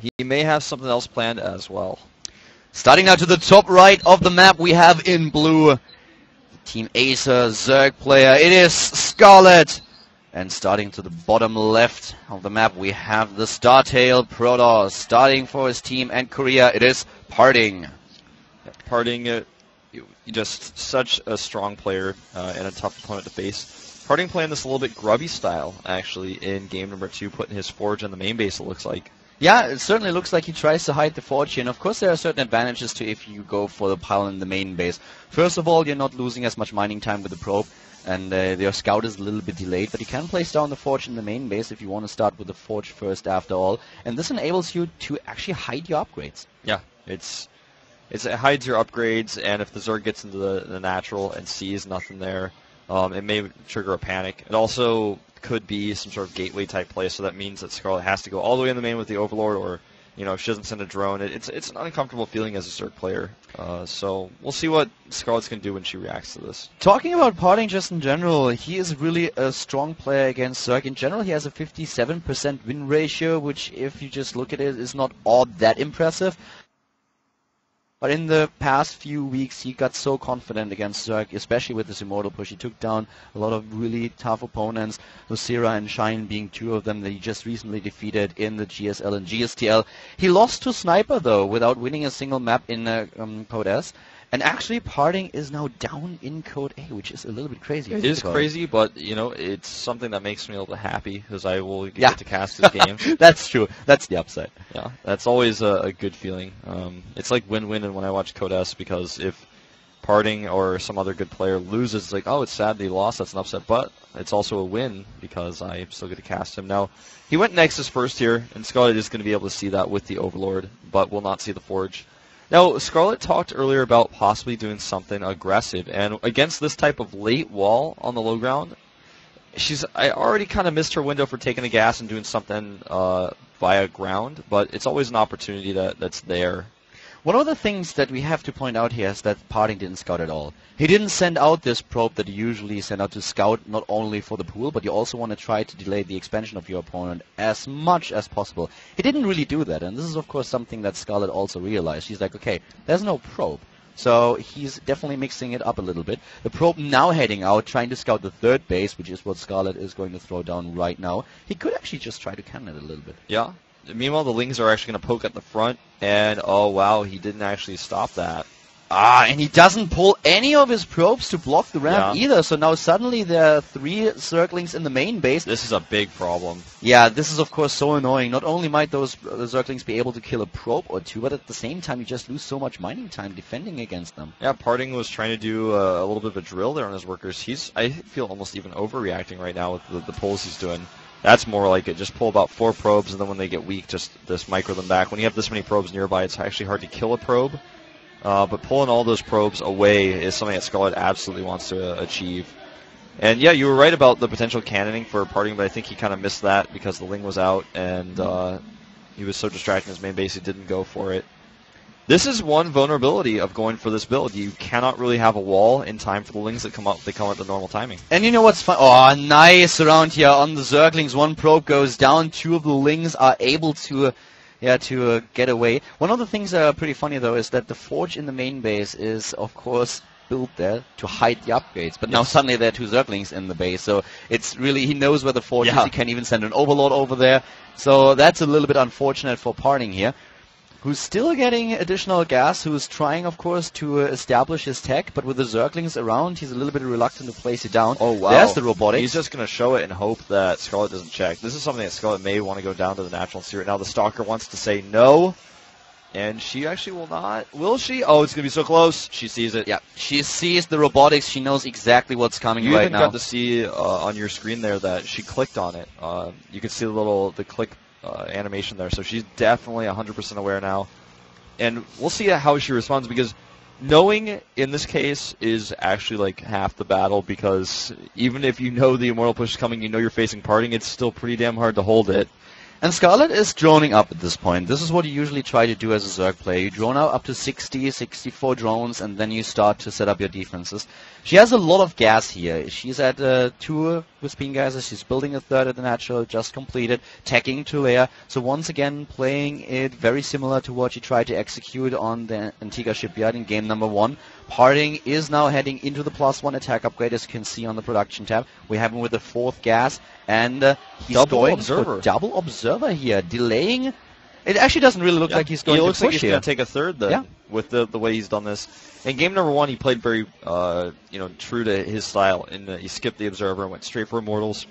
He may have something else planned as well. Starting now to the top right of the map, we have in blue Team Acer Zerg player. It is Scarlet. And starting to the bottom left of the map, we have the Startail Protoss. Starting for his team and Korea, it is PartinG. PartinG, just such a strong player and a tough opponent to face. PartinG playing this a little bit grubby style, actually, in game number 2, putting his Forge on the main base, it looks like. Yeah, it certainly looks like he tries to hide the Forge here, and of course there are certain advantages to if you go for the pile in the main base. First of all, you're not losing as much mining time with the probe, and your scout is a little bit delayed, but you can place down the Forge in the main base if you want to start with the Forge first after all, and this enables you to actually hide your upgrades. Yeah, it hides your upgrades, and if the Zerg gets into the natural and sees nothing there, it may trigger a panic. It also could be some sort of gateway type play, so that means that Scarlet has to go all the way in the main with the Overlord, or if she doesn't send a drone, it's an uncomfortable feeling as a Zerg player. So we'll see what Scarlet's going to do when she reacts to this. Talking about PartinG just in general, he is really a strong player against Zerg. In general, he has a 57% win ratio, which if you just look at it, is not all that impressive. But in the past few weeks, he got so confident against Zerg, especially with his Immortal push. He took down a lot of really tough opponents, Lucera and Shine being two of them that he just recently defeated in the GSL and GSTL. He lost to Sniper, though, without winning a single map in Code S. And actually, PartinG is now down in Code A, which is a little bit crazy. It is crazy, but, it's something that makes me a little bit happy, because I will get to cast his games. That's true. That's the upside. Yeah, that's always a good feeling. It's like win-win when I watch Code S, because if PartinG or some other good player loses, it's like, oh, it's sad that he lost, that's an upset, but it's also a win, because I still get to cast him. Now, he went Nexus first here, and Scarlet is going to be able to see that with the Overlord, but will not see the Forge. Now, Scarlet talked earlier about possibly doing something aggressive, and against this type of late wall on the low ground, I already kind of missed her window for taking a gas and doing something via ground, but it's always an opportunity that's there. One of the things that we have to point out here is that PartinG didn't scout at all. He didn't send out this probe that you usually send out to scout, not only for the pool, but you also want to try to delay the expansion of your opponent as much as possible. He didn't really do that, and this is of course something that Scarlet also realized. She's like, okay, there's no probe. So he's definitely mixing it up a little bit. The probe now heading out, trying to scout the third base, which is what Scarlet is going to throw down right now. He could actually just try to cannon it a little bit. Yeah. Meanwhile, the Lings are actually going to poke at the front, and oh wow, he didn't actually stop that. And he doesn't pull any of his probes to block the ramp either, so now suddenly there are 3 Zerglings in the main base. This is a big problem. Yeah, this is of course so annoying. Not only might those Zerglings be able to kill a probe or two, but at the same time you just lose so much mining time defending against them. Yeah, PartinG was trying to do a little bit of a drill there on his workers. I feel almost even overreacting right now with the pulls he's doing. That's more like it. Just pull about 4 probes, and then when they get weak, just micro them back. When you have this many probes nearby, it's actually hard to kill a probe. But pulling all those probes away is something that Scarlet absolutely wants to achieve. And yeah, you were right about the potential cannoning for PartinG, but I think he kind of missed that because the Ling was out, and he was so distracted in his main base he didn't go for it. This is one vulnerability of going for this build. You cannot really have a wall in time for the Lings that come up. They come at the normal timing. And you know what's fun? Oh, nice around here on the Zerglings. 1 probe goes down. 2 of the Lings are able to get away. One of the things that are pretty funny, though, is that the Forge in the main base is, of course, built there to hide the upgrades. But now suddenly there are 2 Zerglings in the base. So it's really, he knows where the Forge is. He can even send an Overlord over there. So that's a little bit unfortunate for PartinG here, who's still getting additional gas, who's trying, of course, to establish his tech, but with the Zerglings around, he's a little bit reluctant to place it down. Oh, wow. There's the robotics. He's just going to show it and hope that Scarlet doesn't check. This is something that Scarlet may want to go down to the natural and see right now. The Stalker wants to say no, and she actually will not. Will she? Oh, it's going to be so close. She sees it. Yeah, she sees the robotics. She knows exactly what's coming right now. You even got to see on your screen there that she clicked on it. You can see the click animation there, so she's definitely 100% aware now. And we'll see how she responds, because knowing in this case is actually like half the battle, because even if you know the Immortal push is coming, you know you're facing PartinG, it's still pretty damn hard to hold it. And Scarlet is droning up at this point. This is what you usually try to do as a Zerg player. You drone out up to 60, 64 drones, and then you start to set up your defenses. She has a lot of gas here. She's at 2 with Spin Geysers. She's building a third at the natural, just completed, tagging to layer. So once again, playing it very similar to what she tried to execute on the Antigua Shipyard in game number 1. PartinG is now heading into the +1 attack upgrade, as you can see on the production tab. We have him with the 4th gas, and he's going for double observer here, delaying. It actually doesn't really look like he's going to push here. He looks like he's going to take a third then, with the way he's done this. In game number 1, he played very true to his style, and he skipped the observer and went straight for immortals.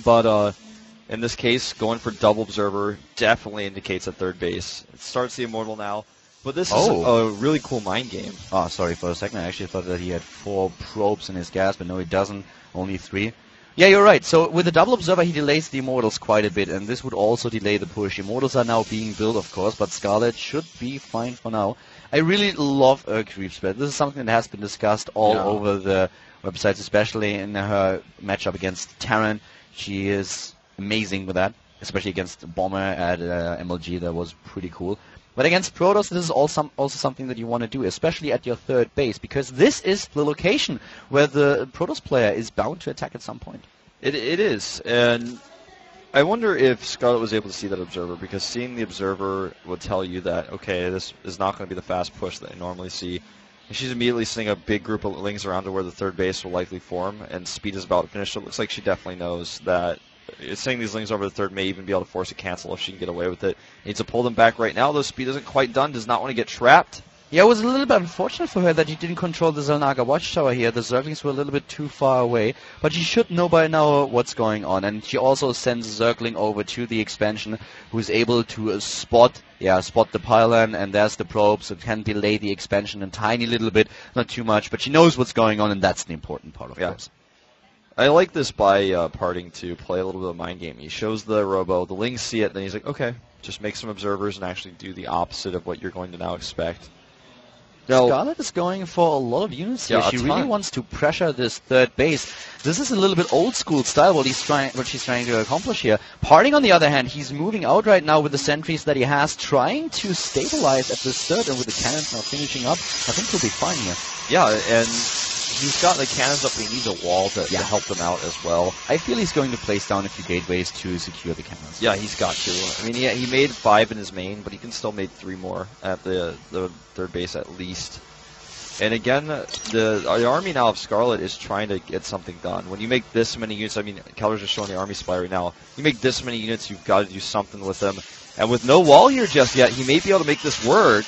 But in this case, going for double observer definitely indicates a third base. It starts the immortal now. But this is a really cool mind game. Oh, sorry for a second. I actually thought that he had 4 probes in his gas, but no, he doesn't. Only 3. Yeah, you're right. So with the double observer, he delays the immortals quite a bit, and this would also delay the push. Immortals are now being built, of course, but Scarlet should be fine for now. I really love her creep spread. This is something that has been discussed all over the websites, especially in her matchup against Terran. She is amazing with that, especially against Bomber at MLG. That was pretty cool. But against Protoss, this is also something that you want to do, especially at your third base, because this is the location where the Protoss player is bound to attack at some point. It is, and I wonder if Scarlet was able to see that observer, because seeing the observer would tell you that, okay, this is not going to be the fast push that I normally see. And she's immediately seeing a big group of lings around to where the third base will likely form, and speed is about to finish. So it looks like she definitely knows that sending these lings over the third may even be able to force a cancel if she can get away with it. Needs to pull them back right now, though speed isn't quite done, does not want to get trapped. Yeah, it was a little bit unfortunate for her that he didn't control the Zernaga watchtower here. The Zerglings were a little bit too far away, but she should know by now what's going on. And she also sends Zergling over to the expansion, who's able to spot the pylon, and there's the probe, so it can delay the expansion a tiny little bit, not too much, but she knows what's going on, and that's the important part, of course. I like this by PartinG to play a little bit of mind game. He shows the robo, the lings see it, then he's like, okay, just make some observers and actually do the opposite of what you're going to now expect. Now, Scarlet is going for a lot of units here. She really wants to pressure this third base. This is a little bit old school style what she's trying to accomplish here. PartinG, on the other hand, he's moving out right now with the sentries that he has, trying to stabilize at this third, and with the cannons now finishing up, I think he'll be fine here. Yeah, and he's got the cannons up, but he needs a wall to help them out as well. I feel he's going to place down a few gateways to secure the cannons. Yeah, he's got to. I mean, he made 5 in his main, but he can still make 3 more at the third base at least. And again, the army now of Scarlet is trying to get something done. When you make this many units, I mean, Keller's just showing the army supply right now. You make this many units, you've got to do something with them. And with no wall here just yet, he may be able to make this work.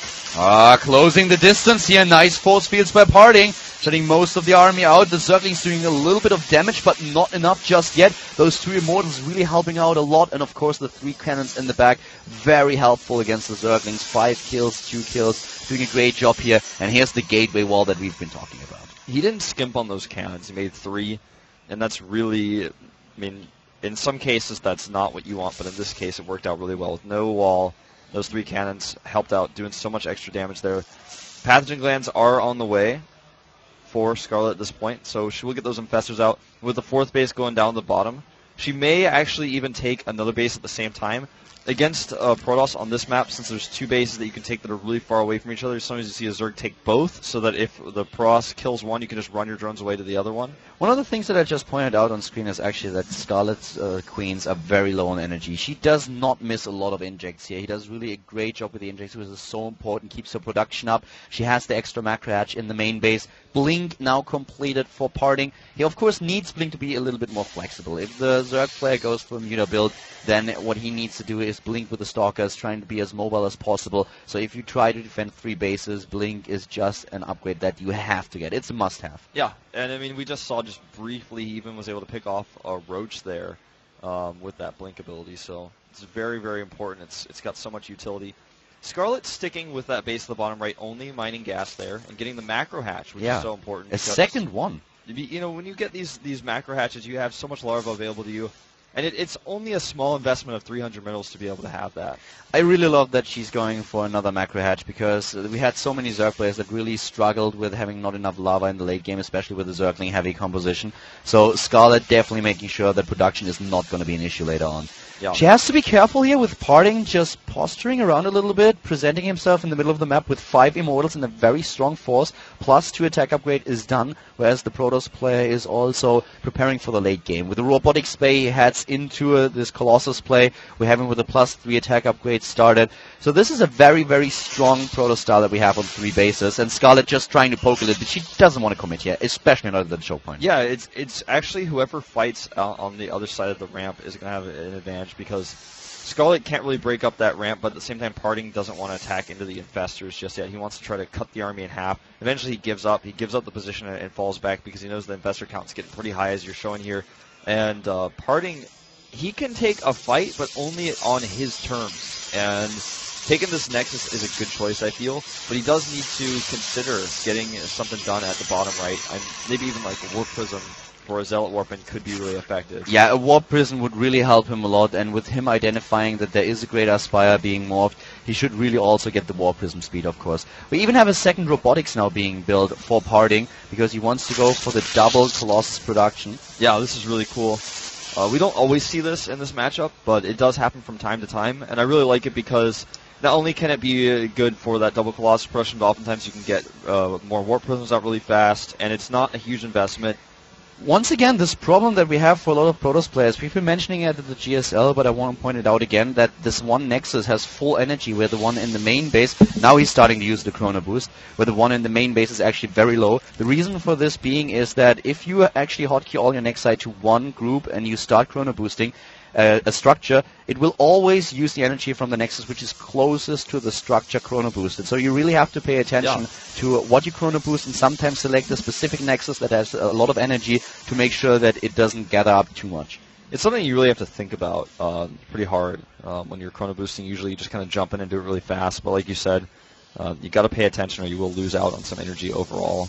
Closing the distance here. Nice force fields by PartinG. Shutting most of the army out. The Zerglings doing a little bit of damage, but not enough just yet. Those 2 Immortals really helping out a lot. And of course, the 3 cannons in the back, very helpful against the Zerglings. 5 kills, 2 kills. Doing a great job here. And here's the gateway wall that we've been talking about. He didn't skimp on those cannons. He made 3. And that's really, I mean, in some cases, that's not what you want, but in this case, it worked out really well. With no wall, those 3 cannons helped out, doing so much extra damage there. Pathogen glands are on the way for Scarlet at this point, so she will get those infestors out. With the 4th base going down the bottom, she may actually even take another base at the same time. Against Protoss on this map, since there's 2 bases that you can take that are really far away from each other, sometimes you see a Zerg take both, so that if the Protoss kills one, you can just run your drones away to the other one. One of the things that I just pointed out on screen is actually that Scarlet's queens are very low on energy. She does not miss a lot of injects here. He does really a great job with the injects, which is so important, keeps her production up. She has the extra macro hatch in the main base. Blink now completed for PartinG. He, of course, needs Blink to be a little bit more flexible. If the Zerg player goes for a Muta build, then what he needs to do is Blink with the Stalkers, trying to be as mobile as possible. So if you try to defend 3 bases, Blink is just an upgrade that you have to get. It's a must-have. Yeah, and I mean, we just saw just briefly he even was able to pick off a Roach there with that Blink ability. So it's very, very important. It's got so much utility. Scarlet sticking with that base at the bottom right, only mining gas there, and getting the macro hatch, which is so important. A second one. You know, when you get these macro hatches, you have so much larva available to you. And it's only a small investment of 300 minerals to be able to have that. I really love that she's going for another macro hatch, because we had so many Zerg players that really struggled with having not enough lava in the late game, especially with the Zergling heavy composition. So Scarlet definitely making sure that production is not going to be an issue later on. Yeah. She has to be careful here with PartinG just posturing around a little bit, presenting himself in the middle of the map with 5 Immortals and a very strong force, plus 2 attack upgrade is done, whereas the Protoss player is also preparing for the late game. With the robotics play, he heads into this Colossus play. We have him with a +3 attack upgrade started. So this is a very, very strong Protoss style that we have on 3 bases, and Scarlet just trying to poke a little bit. She doesn't want to commit here, especially not at the choke point. Yeah, it's actually whoever fights on the other side of the ramp is going to have an advantage, because Scarlet can't really break up that ramp, but at the same time, PartinG doesn't want to attack into the infestors just yet. He wants to try to cut the army in half. Eventually, he gives up. He gives up the position and falls back because he knows the infestor count is getting pretty high, as you're showing here. And PartinG, he can take a fight, but only on his terms. And taking this Nexus is a good choice, I feel, but he does need to consider getting something done at the bottom right. Maybe even like a Warp Prism for a Zealot Warping could be really effective. Yeah, a Warp Prism would really help him a lot, and with him identifying that there is a Great Aspire being morphed, he should really also get the Warp Prism speed, of course. We even have a second Robotics now being built for PartinG, because he wants to go for the double Colossus production. Yeah, this is really cool. We don't always see this in this matchup, but it does happen from time to time, and I really like it because not only can it be good for that double Colossus production, but oftentimes you can get more Warp Prisms out really fast, and it's not a huge investment. Once again, this problem that we have for a lot of Protoss players, we've been mentioning it at the GSL, but I want to point it out again, that this one Nexus has full energy, where the one in the main base, now he's starting to use the Chrono Boost, where the one in the main base is actually very low. The reason for this being is that if you actually hotkey all your Nexi to one group and you start Chrono Boosting a structure, it will always use the energy from the Nexus which is closest to the structure Chrono Boosted. So you really have to pay attention to what you Chrono Boost, and sometimes select a specific Nexus that has a lot of energy to make sure that it doesn't gather up too much. It's something you really have to think about pretty hard when you're Chrono Boosting. Usually you just kind of jump in and do it really fast, but like you said, you got to pay attention or you will lose out on some energy overall.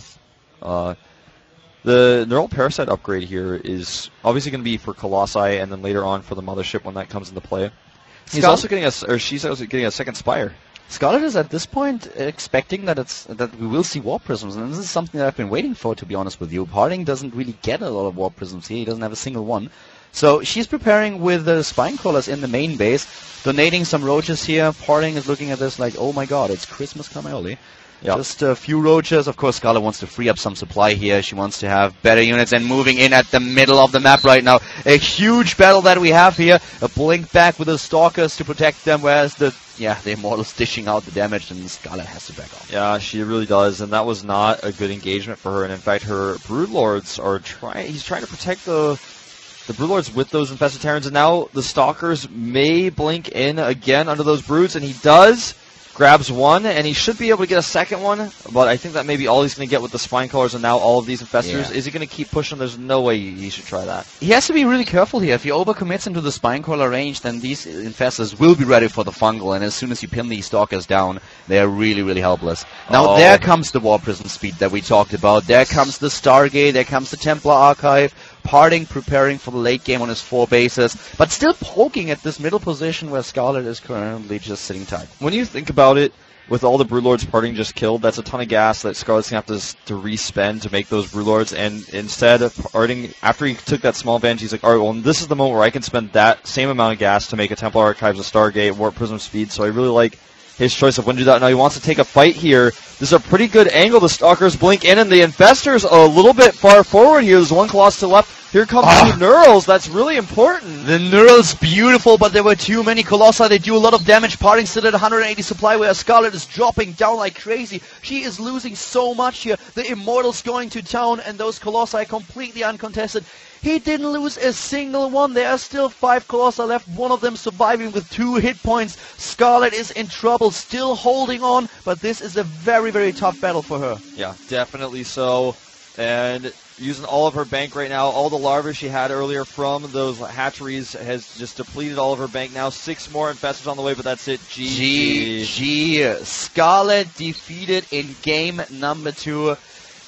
The Neural Parasite upgrade here is obviously going to be for Colossi, and then later on for the Mothership when that comes into play. She's also getting a second Spire. Scarlet is at this point expecting that we will see Warp Prisms, and this is something that I've been waiting for, to be honest with you. PartinG doesn't really get a lot of Warp Prisms here. He doesn't have a single one. So she's preparing with the Spine Crawlers in the main base, donating some roaches here. PartinG is looking at this like, oh my god, it's Christmas come early. Yep. Just a few roaches. Of course, Scarlet wants to free up some supply here. She wants to have better units, and moving in at the middle of the map right now. A huge battle that we have here. A blink back with the Stalkers to protect them, whereas the Immortals dishing out the damage, and Scarlet has to back off. Yeah, she really does, and that was not a good engagement for her. And in fact, her Broodlords are he's trying to protect the Broodlords with those Infested Terrans, and now the Stalkers may blink in again under those Broods, and he does. Grabs one, and he should be able to get a second one, but I think that may be all he's going to get with the Spine Crawlers and now all of these Infestors. Yeah. Is he going to keep pushing? There's no way he should try that. He has to be really careful here. If he overcommits into the Spine Crawler range, then these Infestors will be ready for the Fungal, and as soon as you pin these Stalkers down, they are really, really helpless. Now there comes the Warp Prism speed that we talked about. There comes the Stargate, there comes the Templar Archive. PartinG preparing for the late game on his 4 bases, but still poking at this middle position where Scarlet is currently just sitting tight. When you think about it, with all the Broodlords PartinG just killed, that's a ton of gas that Scarlet's going to have to re-spend to make those Broodlords, and instead of PartinG, after he took that small advantage, he's like, alright, well, this is the moment where I can spend that same amount of gas to make a Templar Archives, a Stargate, Warp Prism speed, so I really like his choice of when to do that. Now he wants to take a fight here. This is a pretty good angle. The Stalkers blink in, and the Infestors a little bit far forward here. There's one Colossus to the left. Here comes the Neurals. That's really important. The Neurals, beautiful, but there were too many Colossi. They do a lot of damage. PartinG still at 180 supply, where Scarlet is dropping down like crazy. She is losing so much here. The Immortals going to town, and those Colossi completely uncontested. He didn't lose a single one. There are still 5 Colossi left, one of them surviving with 2 hit points. Scarlet is in trouble, still holding on, but this is a very, very tough battle for her. Yeah, definitely so. And using all of her bank right now, all the larvae she had earlier from those hatcheries has just depleted all of her bank now. 6 more Infestors on the way, but that's it. GG. Scarlet defeated in game number 2.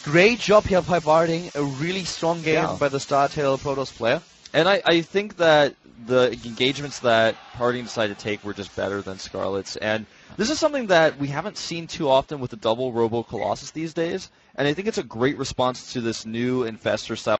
Great job here by PartinG. A really strong game by the StarTale Protoss player. And I think that the engagements that PartinG decided to take were just better than Scarlet's. And this is something that we haven't seen too often with the double Robo Colossus these days. And I think it's a great response to this new Infestor style